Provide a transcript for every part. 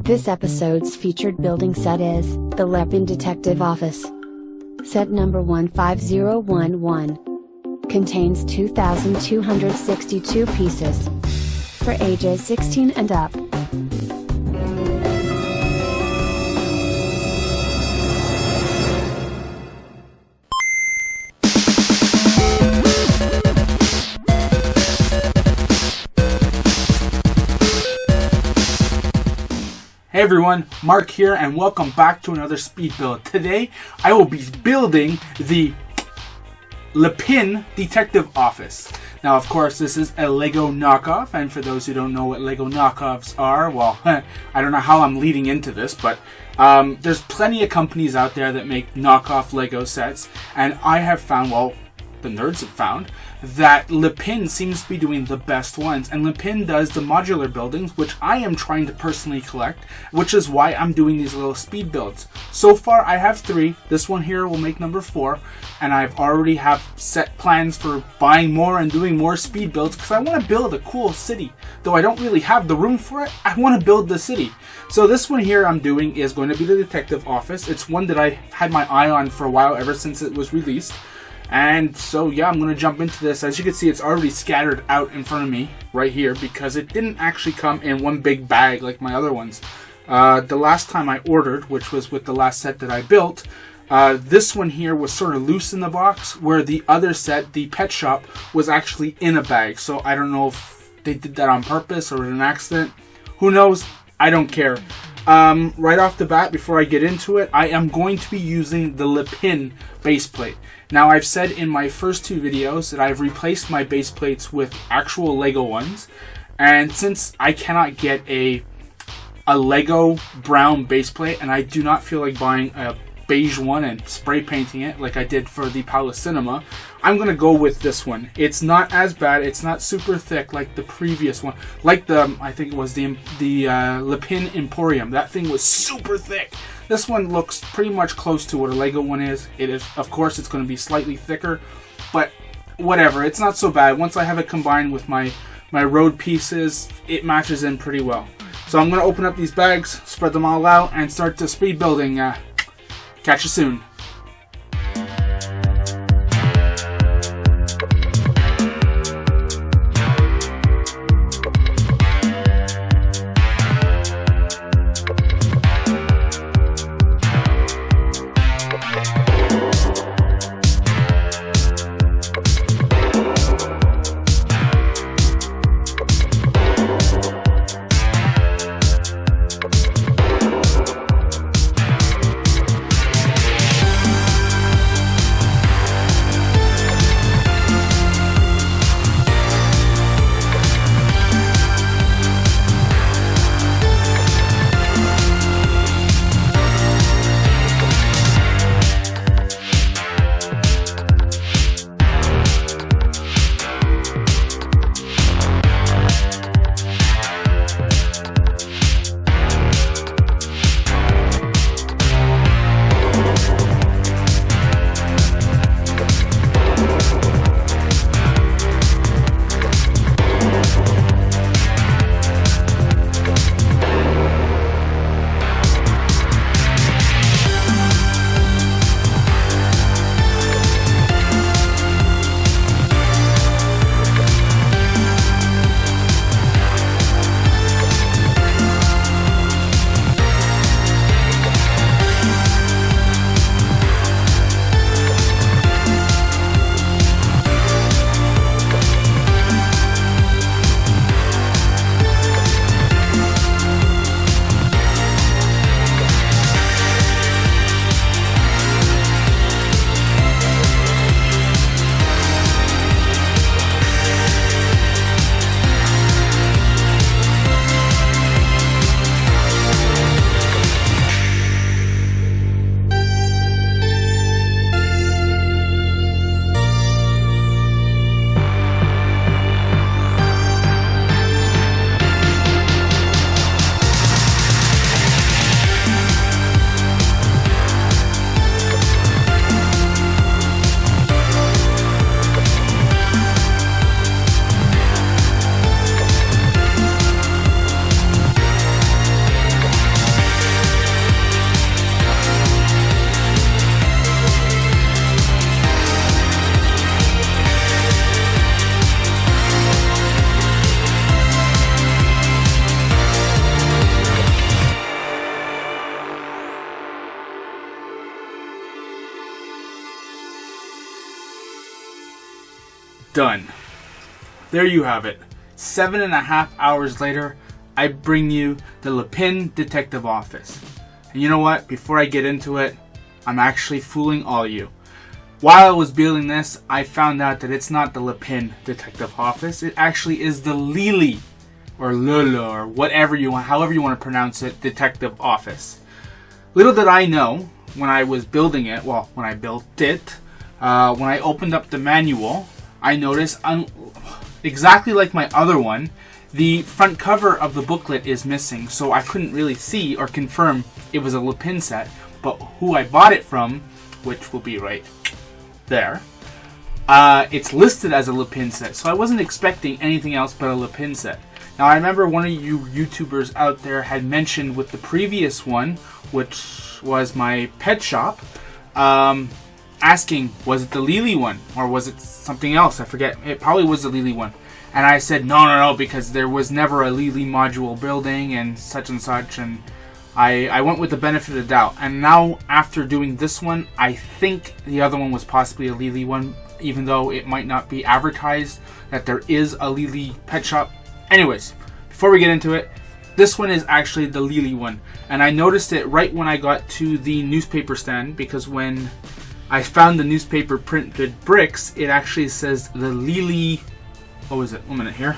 This episode's featured building set is the Lepin Detective Office. Set number 15011 contains 2,262 pieces for ages 16 and up. Hey everyone, Mark here and welcome back to another speed build. Today I will be building the Lepin Detective Office. Now of course this is a Lego knockoff, and for those who don't know what Lego knockoffs are, well, I don't know how I'm leading into this, but there's plenty of companies out there that make knockoff Lego sets, and I have found, well, the nerds have found, that Lepin seems to be doing the best ones, and Lepin does the modular buildings, which I am trying to personally collect, which is why I'm doing these little speed builds. So far I have 3, this one here will make number 4, and I've already have set plans for buying more and doing more speed builds because I want to build a cool city. Though I don't really have the room for it, I want to build the city. So this one here I'm doing is going to be the Detective Office. It's one that I had my eye on for a while, ever since it was released. And so yeah, I'm going to jump into this. As you can see, it's already scattered out in front of me right here because it didn't actually come in one big bag like my other ones. The last time I ordered, which was with the last set that I built, this one here was sort of loose in the box, where the other set, the pet shop, was actually in a bag. So I don't know if they did that on purpose or an accident. Who knows? I don't care. Right off the bat, before I get into it, I am going to be using the Lepin base plate. Now, I've said in my first 2 videos that I've replaced my base plates with actual Lego ones, and since I cannot get a Lego brown base plate, and I do not feel like buying a beige one and spray painting it like I did for the Palace Cinema, I'm gonna go with this one. It's not as bad, it's not super thick like the previous one, like the, I think it was the Lepin Emporium. That thing was super thick. This one looks pretty much close to what a Lego one is. It is, of course, it's going to be slightly thicker, but whatever, it's not so bad. Once I have it combined with my road pieces, it matches in pretty well. So I'm going to open up these bags, spread them all out, and start the speed building. Catch you soon. done. There you have it. 7.5 hours later, I bring you the Lepin Detective Office. And you know what? Before I get into it, I'm actually fooling all you. While I was building this, I found out that it's not the Lepin Detective Office. It actually is the Lili, or Lula, or whatever you want, however you want to pronounce it, Detective Office. Little did I know when I was building it, well, when I built it, when I opened up the manual, I noticed, exactly like my other one, the front cover of the booklet is missing, so I couldn't really see or confirm it was a Lepin set, but who I bought it from, which will be right there, it's listed as a Lepin set, so I wasn't expecting anything else but a Lepin set. Now I remember one of you YouTubers out there had mentioned with the previous one, which was my pet shop, asking, was it the Lili one or was it something else? I forget. It probably was the Lili one. And I said no, because there was never a Lili module building and such, and I went with the benefit of the doubt. And now after doing this one, I think the other one was possibly a Lili one, even though it might not be advertised that there is a Lili pet shop. Anyways, before we get into it, this one is actually the Lili one. And I noticed it right when I got to the newspaper stand, because when I found the newspaper printed bricks, it actually says the Lili, what was it? 1 minute here.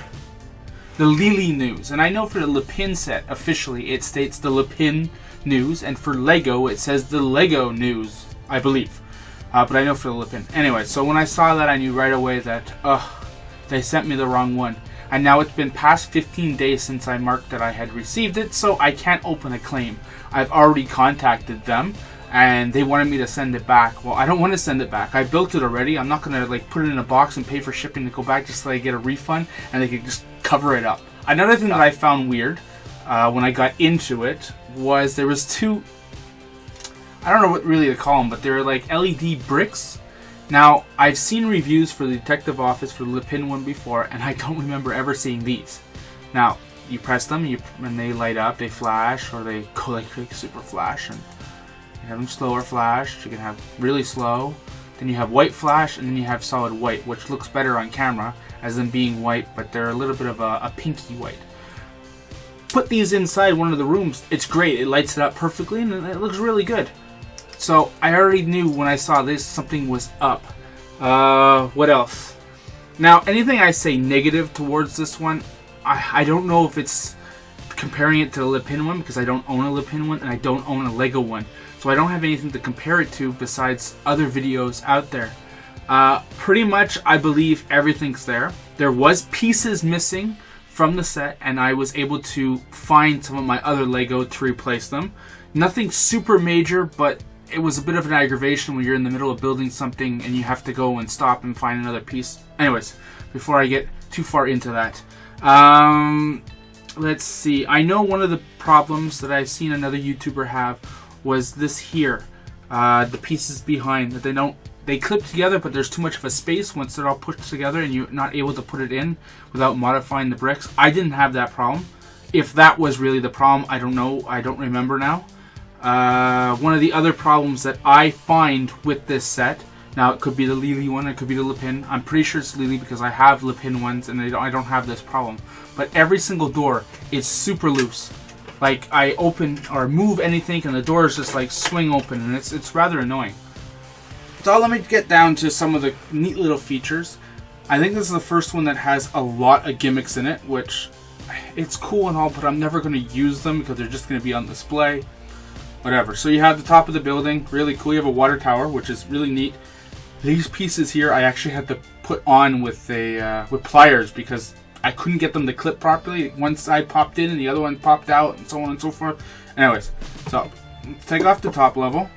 The Lili News. And I know for the Lepin set, officially, it states the Lepin News. And for Lego, it says the Lego News, I believe. But I know for the Lepin. Anyway, so when I saw that, I knew right away that, they sent me the wrong one. And now it's been past 15 days since I marked that I had received it, so I can't open a claim. I've already contacted them, and they wanted me to send it back. Well, I don't want to send it back. I built it already. I'm not going to like put it in a box and pay for shipping to go back just so I get a refund, and they could just cover it up. Another thing that I found weird when I got into it was there was two, I don't know what really to call them, but they're like LED bricks. Now, I've seen reviews for the Detective Office for the Lepin one before, and I don't remember ever seeing these. Now, you press them, and they light up, they flash, or they go like super flash, and you have them slower flash, you can have really slow, then you have white flash, and then you have solid white, which looks better on camera as them being white, but they're a little bit of a pinky white. Put these inside one of the rooms, it's great, it lights it up perfectly, and it looks really good. So I already knew when I saw this something was up. What else? Now, anything I say negative towards this one, I don't know if it's comparing it to the Lepin one, because I don't own a Lepin one and I don't own a Lego one. So I don't have anything to compare it to besides other videos out there. Pretty much I believe everything's there. There was pieces missing from the set, and I was able to find some of my other Lego to replace them. Nothing super major, but it was a bit of an aggravation when you're in the middle of building something and you have to go and stop and find another piece. Anyways, before I get too far into that, let's see. I know one of the problems that I've seen another YouTuber have was this here. The pieces behind that they clip together, but there's too much of a space once they're all pushed together and you're not able to put it in without modifying the bricks. I didn't have that problem. If that was really the problem, I don't know. I don't remember now. One of the other problems that I find with this set, now it could be the Lili one, it could be the Lepin. I'm pretty sure it's Lili because I have Lepin ones and I don't have this problem. But every single door is super loose. Like I open or move anything and the doors just like swing open, and it's rather annoying. So let me get down to some of the neat little features. I think this is the first one that has a lot of gimmicks in it, which it's cool and all, but I'm never going to use them because they're just going to be on display. Whatever. So you have the top of the building, really cool. You have a water tower, which is really neat. These pieces here, I actually had to put on with with pliers because I couldn't get them to clip properly. One side popped in and the other one popped out, and so on and so forth. Anyways, so let's take off the top level.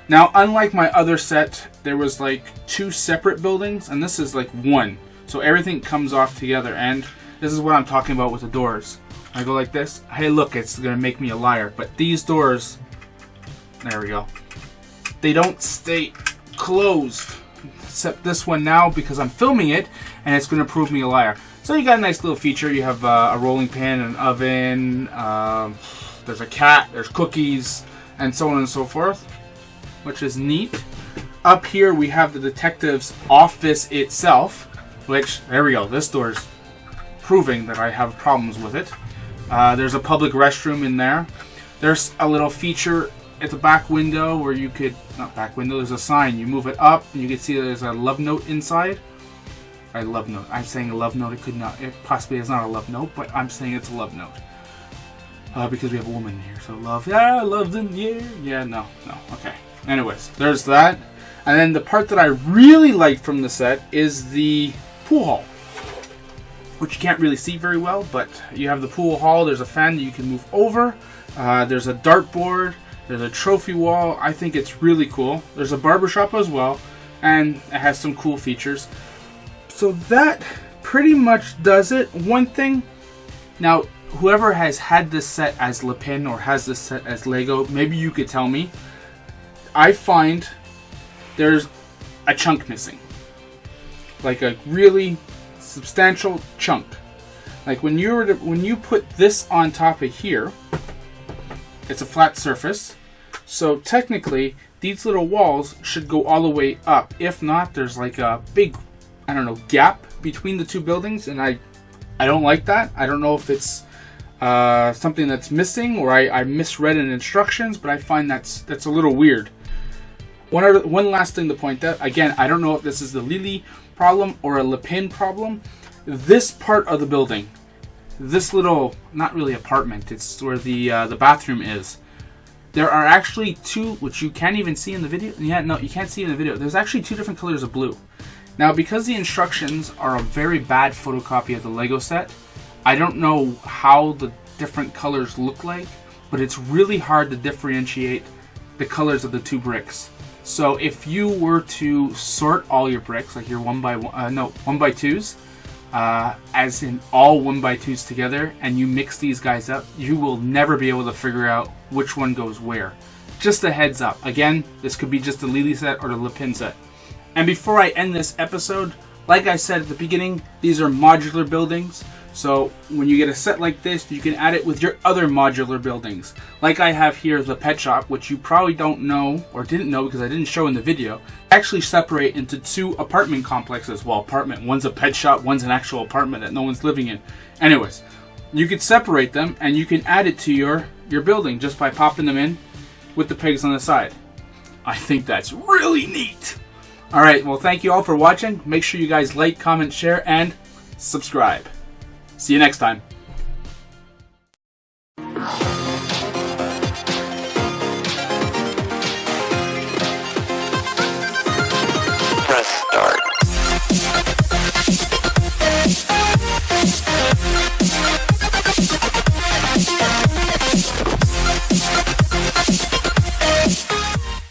Now, unlike my other set, there was like two separate buildings, and this is like one. So everything comes off together, and this is what I'm talking about with the doors. I go like this. Hey, look, it's gonna make me a liar, but these doors. There we go. They don't stay closed, except this one now because I'm filming it and it's going to prove me a liar. So you got a nice little feature. You have a rolling pan, an oven, there's a cat, there's cookies, and so on and so forth, which is neat. Up here we have the detective's office itself, which, there we go, this door's proving that I have problems with it. There's a public restroom in there. There's a little feature at the back window where you could, not back window, there's a sign. You move it up and you can see there's a love note inside. A love note. I'm saying a love note. It possibly is not a love note, but I'm saying it's a love note. Because we have a woman here. So love, yeah, love's in the air. Yeah, no, okay. Anyways, there's that. And then the part that I really liked from the set is the pool hall, which you can't really see very well, but you have the pool hall. There's a fan that you can move over. There's a dartboard. There's a trophy wall. I think it's really cool. There's a barbershop as well, and it has some cool features. So that pretty much does it. One thing, now whoever has had this set as Lepin or has this set as Lego, maybe you could tell me. I find there's a chunk missing, like a really substantial chunk. Like when you put this on top of here, it's a flat surface, so technically these little walls should go all the way up. If not, there's like a big, I don't know, gap between the two buildings, and I don't like that. I don't know if it's something that's missing or I misread in instructions, but I find that's a little weird. One last thing to point out, again, I don't know if this is the Lily problem or a Lepin problem. This part of the building, this little, not really apartment, it's where the bathroom is. There are actually two, which you can't even see in the video. Yeah, no, you can't see in the video. There's actually two different colors of blue. Now, because the instructions are a very bad photocopy of the Lego set, I don't know how the different colors look like, but it's really hard to differentiate the colors of the two bricks. So if you were to sort all your bricks, like your 1x2s, as in all 1x2s together, and you mix these guys up, you will never be able to figure out which one goes where. Just a heads up. Again, this could be just the Lily set or the Lepin set. And before I end this episode, like I said at the beginning, these are modular buildings. So when you get a set like this, you can add it with your other modular buildings. Like I have here the pet shop, which you probably don't know or didn't know because I didn't show in the video. Actually separate into two apartment complexes. Well, apartment, one's a pet shop, one's an actual apartment that no one's living in. Anyways, you could separate them and you can add it to your building just by popping them in with the pigs on the side. I think that's really neat. Alright, well, thank you all for watching. Make sure you guys like, comment, share, and subscribe. See you next time.